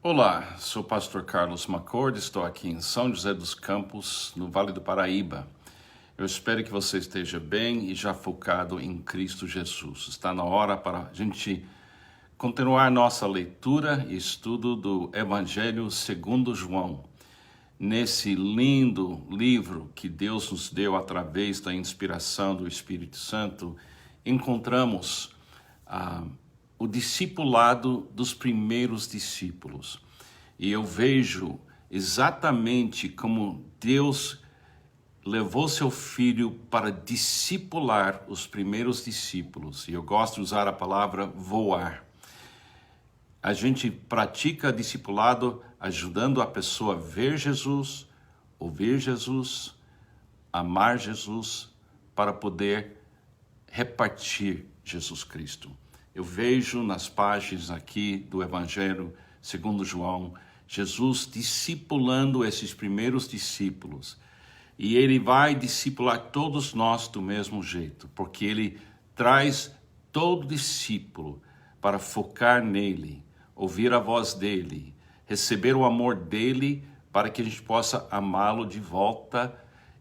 Olá, sou o pastor Carlos Macord, estou aqui em São José dos Campos, no Vale do Paraíba. Eu espero que você esteja bem e já focado em Cristo Jesus. Está na hora para a gente continuar nossa leitura e estudo do Evangelho segundo João. Nesse lindo livro que Deus nos deu através da inspiração do Espírito Santo, encontramos o discipulado dos primeiros discípulos. E eu vejo exatamente como Deus levou seu filho para discipular os primeiros discípulos. E eu gosto de usar a palavra voar. A gente pratica discipulado ajudando a pessoa a ver Jesus, ouvir Jesus, amar Jesus, para poder repartir Jesus Cristo. Eu vejo nas páginas aqui do Evangelho segundo João, Jesus discipulando esses primeiros discípulos. E ele vai discipular todos nós do mesmo jeito, porque ele traz todo discípulo para focar nele, ouvir a voz dele, receber o amor dele para que a gente possa amá-lo de volta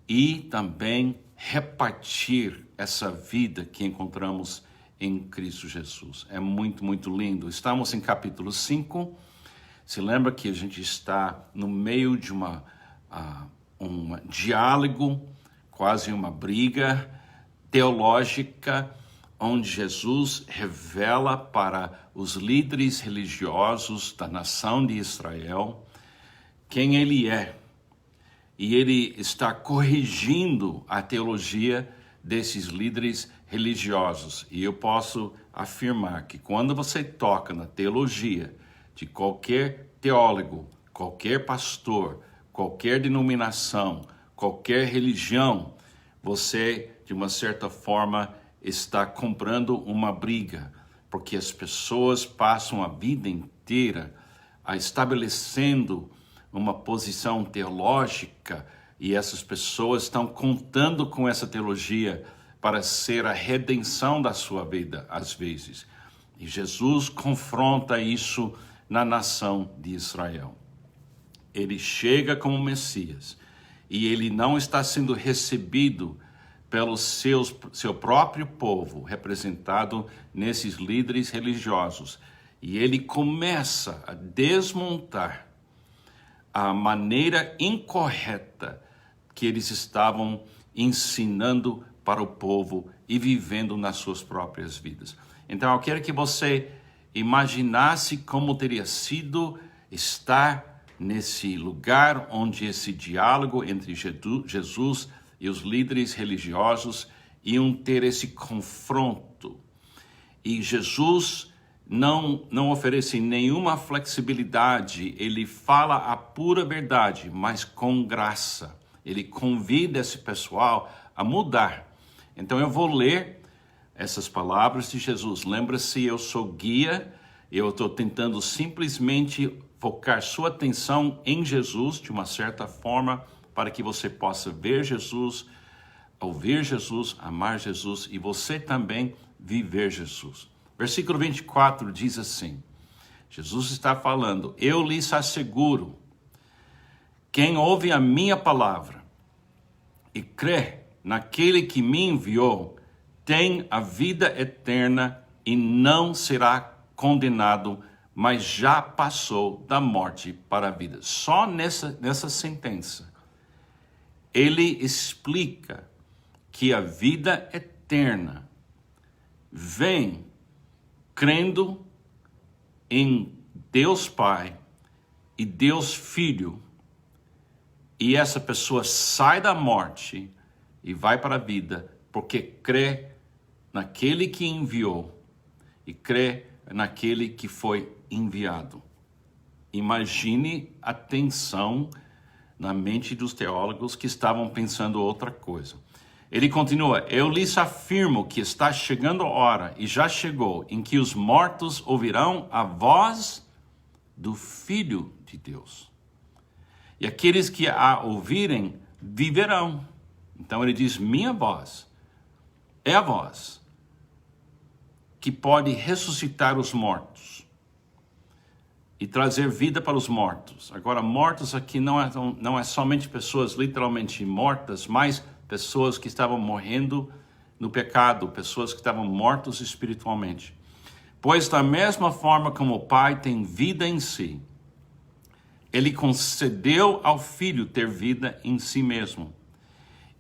e também repartir essa vida que encontramos em Cristo Jesus. É muito, muito lindo. Estamos em capítulo 5. Se lembra que a gente está no meio de um diálogo, quase uma briga teológica, onde Jesus revela para os líderes religiosos da nação de Israel quem ele é. E ele está corrigindo a teologia desses líderes religiosos. E eu posso afirmar que quando você toca na teologia de qualquer teólogo, qualquer pastor, qualquer denominação, qualquer religião, você, de uma certa forma, está comprando uma briga, porque as pessoas passam a vida inteira estabelecendo uma posição teológica e essas pessoas estão contando com essa teologia para ser a redenção da sua vida, às vezes. E Jesus confronta isso na nação de Israel. Ele chega como Messias e ele não está sendo recebido pelo seu próprio povo, representado nesses líderes religiosos. E ele começa a desmontar a maneira incorreta que eles estavam ensinando para o povo e vivendo nas suas próprias vidas. Então eu quero que você imaginasse como teria sido estar nesse lugar onde esse diálogo entre Jesus e os líderes religiosos iam ter esse confronto. E Jesus não oferece nenhuma flexibilidade, ele fala a pura verdade, mas com graça. Ele convida esse pessoal a mudar. Então eu vou ler essas palavras de Jesus. Lembra-se, eu sou guia, eu estou tentando simplesmente focar sua atenção em Jesus, de uma certa forma, para que você possa ver Jesus, ouvir Jesus, amar Jesus e você também viver Jesus. Versículo 24 diz assim, Jesus está falando, eu lhes asseguro, quem ouve a minha palavra e crê naquele que me enviou, tem a vida eterna e não será condenado, mas já passou da morte para a vida. Só nessa sentença, ele explica que a vida eterna vem crendo em Deus Pai e Deus Filho, e essa pessoa sai da morte e vai para a vida, porque crê naquele que enviou e crê naquele que foi enviado. Imagine a tensão na mente dos teólogos que estavam pensando outra coisa. Ele continua, eu lhes afirmo que está chegando a hora, e já chegou, em que os mortos ouvirão a voz do Filho de Deus. E aqueles que a ouvirem, viverão. Então ele diz, minha voz é a voz que pode ressuscitar os mortos. e trazer vida para os mortos. Agora, mortos aqui não é somente pessoas literalmente mortas, mas pessoas que estavam morrendo no pecado, pessoas que estavam mortos espiritualmente. Pois da mesma forma como o Pai tem vida em si, Ele concedeu ao Filho ter vida em si mesmo.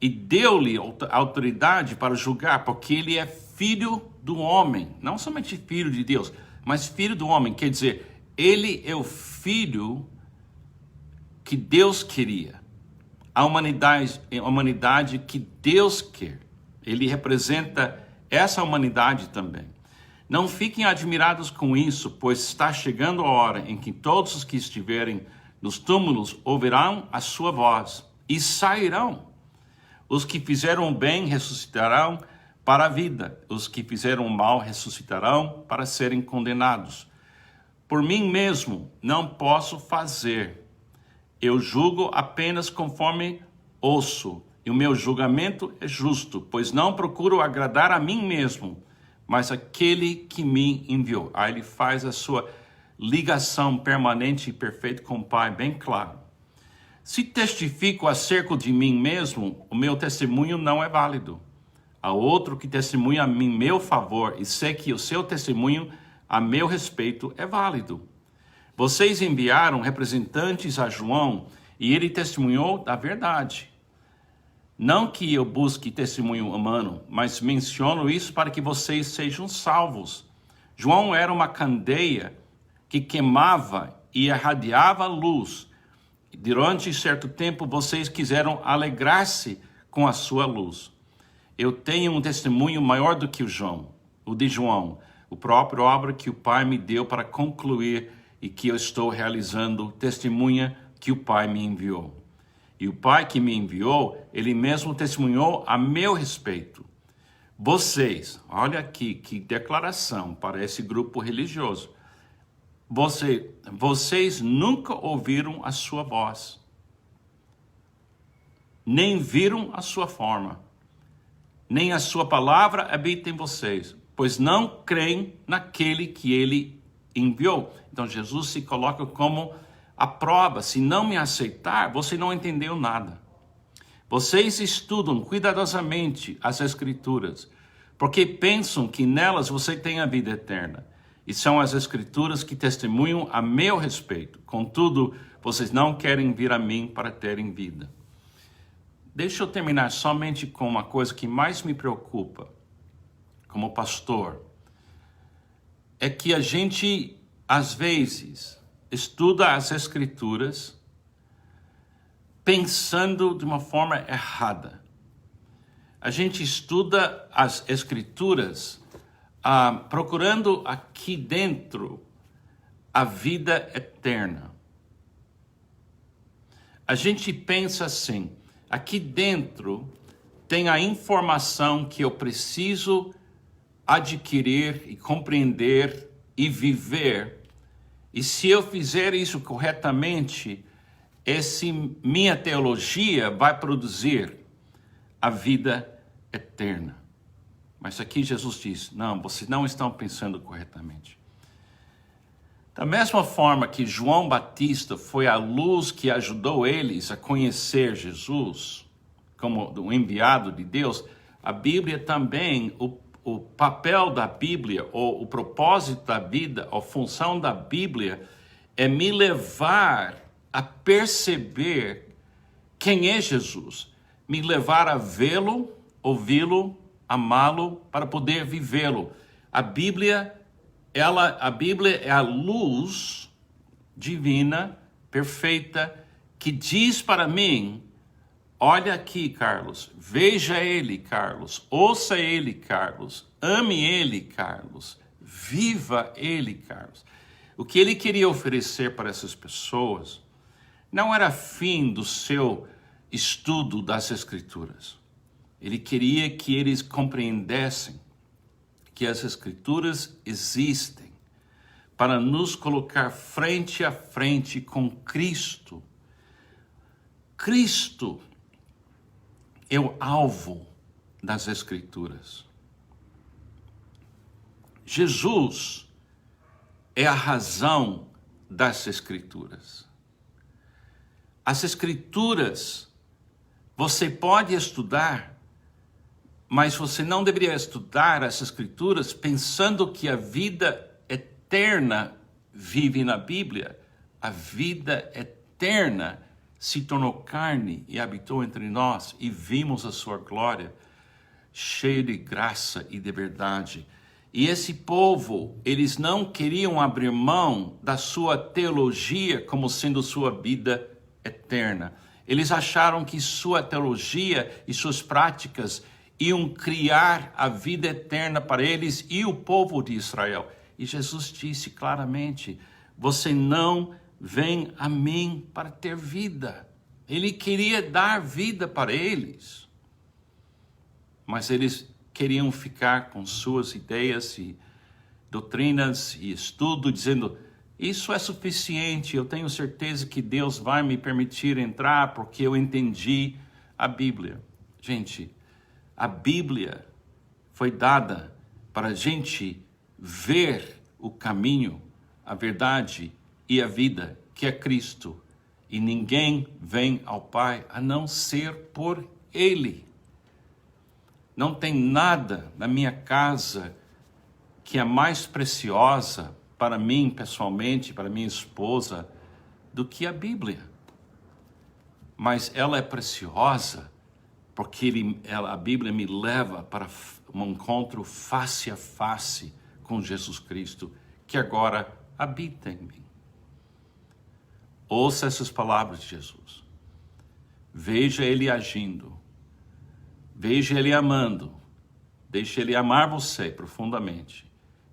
E deu-lhe autoridade para julgar, porque Ele é filho do homem. Não somente filho de Deus, mas filho do homem. Quer dizer, Ele é o filho que Deus queria. A humanidade que Deus quer. Ele representa essa humanidade também. Não fiquem admirados com isso, pois está chegando a hora em que todos os que estiverem nos túmulos ouvirão a sua voz e sairão. Os que fizeram o bem ressuscitarão para a vida. Os que fizeram o mal ressuscitarão para serem condenados. Por mim mesmo não posso fazer. Eu julgo apenas conforme ouço. E o meu julgamento é justo, pois não procuro agradar a mim mesmo, mas aquele que me enviou. Aí ele faz a sua ligação permanente e perfeita com o Pai, bem claro. Se testifico acerca de mim mesmo, o meu testemunho não é válido. Há outro que testemunha a mim meu favor, e sei que o seu testemunho a meu respeito é válido. Vocês enviaram representantes a João, e ele testemunhou da verdade. Não que eu busque testemunho humano, mas menciono isso para que vocês sejam salvos. João era uma candeia que queimava e irradiava luz. Durante certo tempo, vocês quiseram alegrar-se com a sua luz. Eu tenho um testemunho maior do que o de João, o próprio obra que o Pai me deu para concluir e que eu estou realizando, testemunha que o Pai me enviou. E o Pai que me enviou, Ele mesmo testemunhou a meu respeito. Vocês, olha aqui que declaração para esse grupo religioso. Vocês nunca ouviram a sua voz, nem viram a sua forma, nem a sua palavra habita em vocês, pois não creem naquele que Ele enviou. Então Jesus se coloca como a prova. Se não me aceitar, você não entendeu nada. Vocês estudam cuidadosamente as Escrituras, porque pensam que nelas você tem a vida eterna. E são as Escrituras que testemunham a meu respeito. Contudo, vocês não querem vir a mim para terem vida. Deixa eu terminar somente com uma coisa que mais me preocupa, como pastor. É que a gente, às vezes, estuda as Escrituras pensando de uma forma errada. A gente estuda as Escrituras procurando aqui dentro a vida eterna. A gente pensa assim, aqui dentro tem a informação que eu preciso adquirir e compreender e viver. E se eu fizer isso corretamente, minha teologia vai produzir a vida eterna. Mas aqui Jesus diz, não, vocês não estão pensando corretamente. Da mesma forma que João Batista foi a luz que ajudou eles a conhecer Jesus, como o enviado de Deus, a Bíblia também, o papel da Bíblia, ou o propósito da vida, a função da Bíblia, é me levar a perceber quem é Jesus, me levar a vê-lo, ouvi-lo, amá-lo, para poder vivê-lo. A Bíblia é a luz divina, perfeita, que diz para mim, olha aqui, Carlos, veja ele, Carlos, ouça ele, Carlos, ame ele, Carlos, viva ele, Carlos. O que ele queria oferecer para essas pessoas não era fim do seu estudo das Escrituras. Ele queria que eles compreendessem que as Escrituras existem para nos colocar frente a frente com Cristo. Cristo é o alvo das Escrituras. Jesus é a razão das Escrituras. As Escrituras você pode estudar, mas você não deveria estudar as Escrituras pensando que a vida eterna vive na Bíblia. A vida eterna se tornou carne e habitou entre nós e vimos a sua glória, cheia de graça e de verdade. E esse povo, eles não queriam abrir mão da sua teologia como sendo sua vida eterna. Eles acharam que sua teologia e suas práticas iam criar a vida eterna para eles e o povo de Israel. E Jesus disse claramente, você não vem a mim para ter vida. Ele queria dar vida para eles. Mas eles queriam ficar com suas ideias e doutrinas e estudo, dizendo, isso é suficiente, eu tenho certeza que Deus vai me permitir entrar porque eu entendi a Bíblia. Gente, a Bíblia foi dada para a gente ver o caminho, a verdade e a vida, que é Cristo. E ninguém vem ao Pai a não ser por Ele. Não tem nada na minha casa que é mais preciosa para mim pessoalmente, para minha esposa, do que a Bíblia. Mas ela é preciosa porque a Bíblia me leva para um encontro face a face com Jesus Cristo, que agora habita em mim. Ouça essas palavras de Jesus. Veja Ele agindo. Veja Ele amando. Deixe Ele amar você profundamente.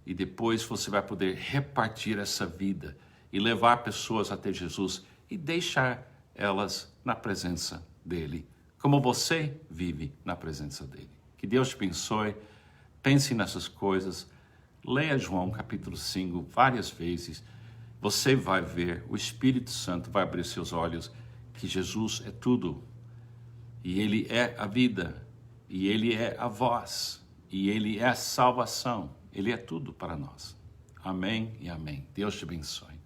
E depois você vai poder repartir essa vida e levar pessoas até Jesus e deixar elas na presença dEle, como você vive na presença dEle. Que Deus te abençoe. Pense nessas coisas. Leia João capítulo 5 várias vezes. Você vai ver, o Espírito Santo vai abrir seus olhos, que Jesus é tudo. E Ele é a vida. E Ele é a voz. E Ele é a salvação. Ele é tudo para nós. Amém e amém. Deus te abençoe.